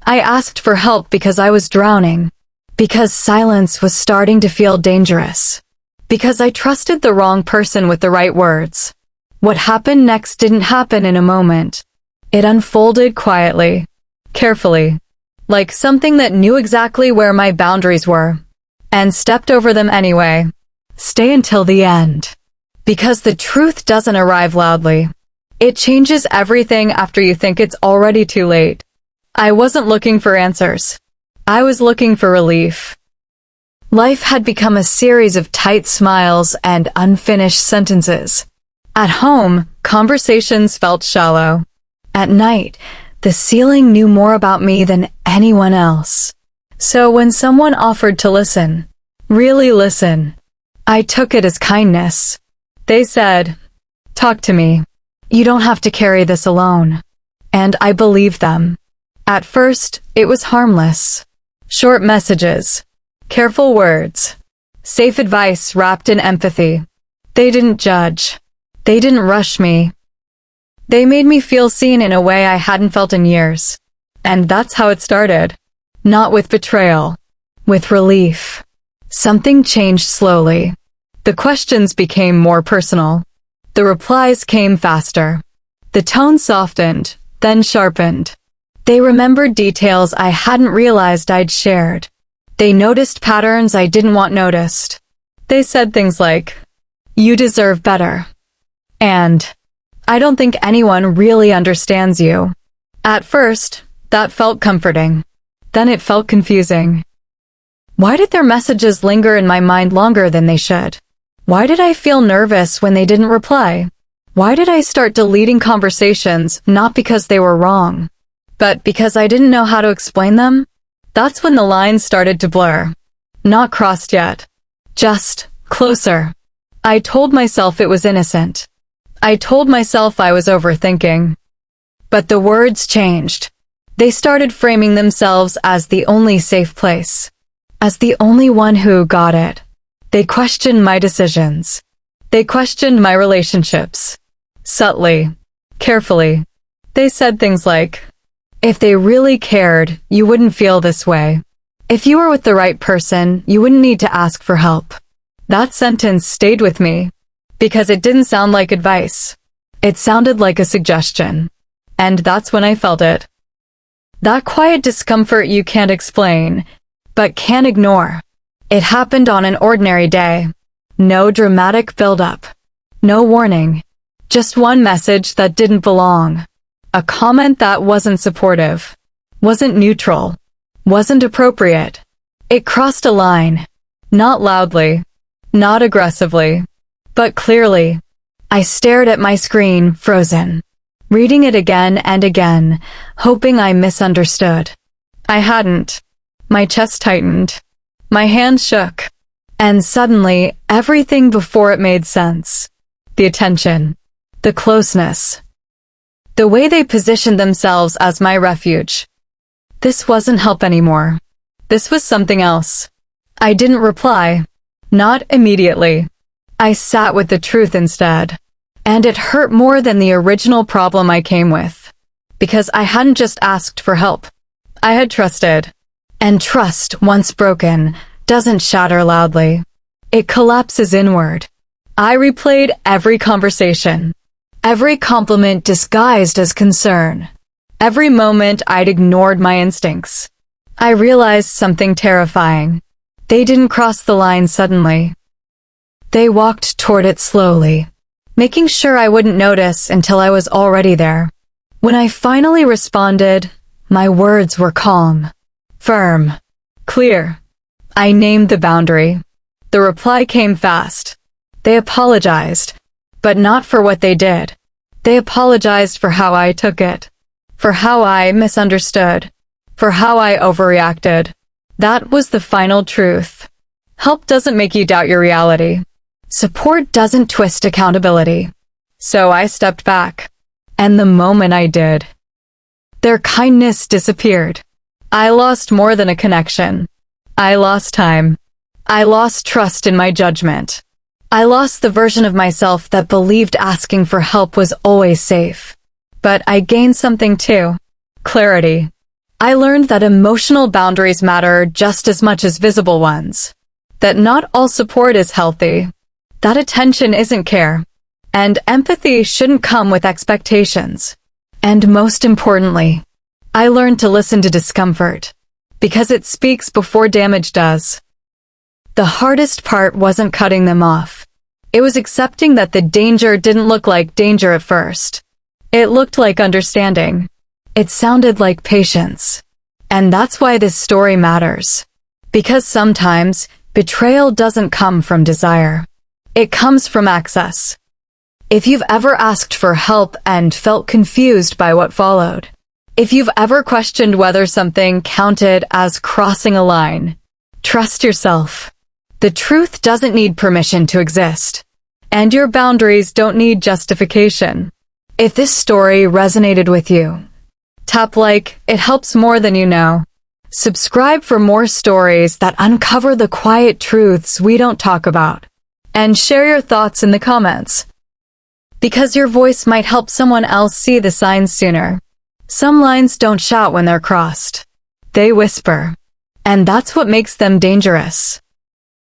I asked for help because I was drowning. Because silence was starting to feel dangerous. Because I trusted the wrong person with the right words. What happened next didn't happen in a moment. It unfolded quietly, carefully, like something that knew exactly where my boundaries were, and stepped over them anyway. Stay until the end. Because the truth doesn't arrive loudly. It changes everything after you think it's already too late. I wasn't looking for answers. I was looking for relief. Life had become a series of tight smiles and unfinished sentences. At home, conversations felt shallow. At night, the ceiling knew more about me than anyone else. So when someone offered to listen, really listen, I took it as kindness. They said, "Talk to me. You don't have to carry this alone." And I believed them. At first, it was harmless. Short messages, careful words, safe advice wrapped in empathy. They didn't judge. They didn't rush me. They made me feel seen in a way I hadn't felt in years. And that's how it started. Not with betrayal. With relief. Something changed slowly. The questions became more personal. The replies came faster. The tone softened, then sharpened. They remembered details I hadn't realized I'd shared. They noticed patterns I didn't want noticed. They said things like, "You deserve better." And, "I don't think anyone really understands you." At first, that felt comforting. Then it felt confusing. Why did their messages linger in my mind longer than they should? Why did I feel nervous when they didn't reply? Why did I start deleting conversations not because they were wrong, but because I didn't know how to explain them? That's when the lines started to blur. Not crossed yet. Just closer. I told myself it was innocent. I told myself I was overthinking. But the words changed. They started framing themselves as the only safe place. As the only one who got it. They questioned my decisions. They questioned my relationships. Subtly. Carefully. They said things like, "If they really cared, you wouldn't feel this way. If you were with the right person, you wouldn't need to ask for help." That sentence stayed with me. Because it didn't sound like advice. It sounded like a suggestion. And that's when I felt it. That quiet discomfort you can't explain, but can't ignore. It happened on an ordinary day. No dramatic build-up. No warning. Just one message that didn't belong. A comment that wasn't supportive. Wasn't neutral. Wasn't appropriate. It crossed a line. Not loudly. Not aggressively. But clearly. I stared at my screen, frozen. Reading it again and again, hoping I misunderstood. I hadn't. My chest tightened. My hand shook. And suddenly, everything before it made sense. The attention. The closeness. The way they positioned themselves as my refuge. This wasn't help anymore. This was something else. I didn't reply. Not immediately. I sat with the truth instead. And it hurt more than the original problem I came with. Because I hadn't just asked for help. I had trusted. And trust, once broken, doesn't shatter loudly. It collapses inward. I replayed every conversation. Every compliment disguised as concern. Every moment I'd ignored my instincts. I realized something terrifying. They didn't cross the line suddenly. They walked toward it slowly, making sure I wouldn't notice until I was already there. When I finally responded, my words were calm, firm, clear. I named the boundary. The reply came fast. They apologized, but not for what they did. They apologized for how I took it, for how I misunderstood, for how I overreacted. That was the final truth. Help doesn't make you doubt your reality. Support doesn't twist accountability. So I stepped back. And the moment I did, their kindness disappeared. I lost more than a connection. I lost time. I lost trust in my judgment. I lost the version of myself that believed asking for help was always safe. But I gained something too. Clarity. I learned that emotional boundaries matter just as much as visible ones. That not all support is healthy. That attention isn't care. And empathy shouldn't come with expectations. And most importantly, I learned to listen to discomfort. Because it speaks before damage does. The hardest part wasn't cutting them off. It was accepting that the danger didn't look like danger at first. It looked like understanding. It sounded like patience. And that's why this story matters. Because sometimes, betrayal doesn't come from desire. It comes from access. If you've ever asked for help and felt confused by what followed, if you've ever questioned whether something counted as crossing a line, trust yourself. The truth doesn't need permission to exist. And your boundaries don't need justification. If this story resonated with you, tap like, it helps more than you know. Subscribe for more stories that uncover the quiet truths we don't talk about. And share your thoughts in the comments. Because your voice might help someone else see the signs sooner. Some lines don't shout when they're crossed. They whisper. And that's what makes them dangerous.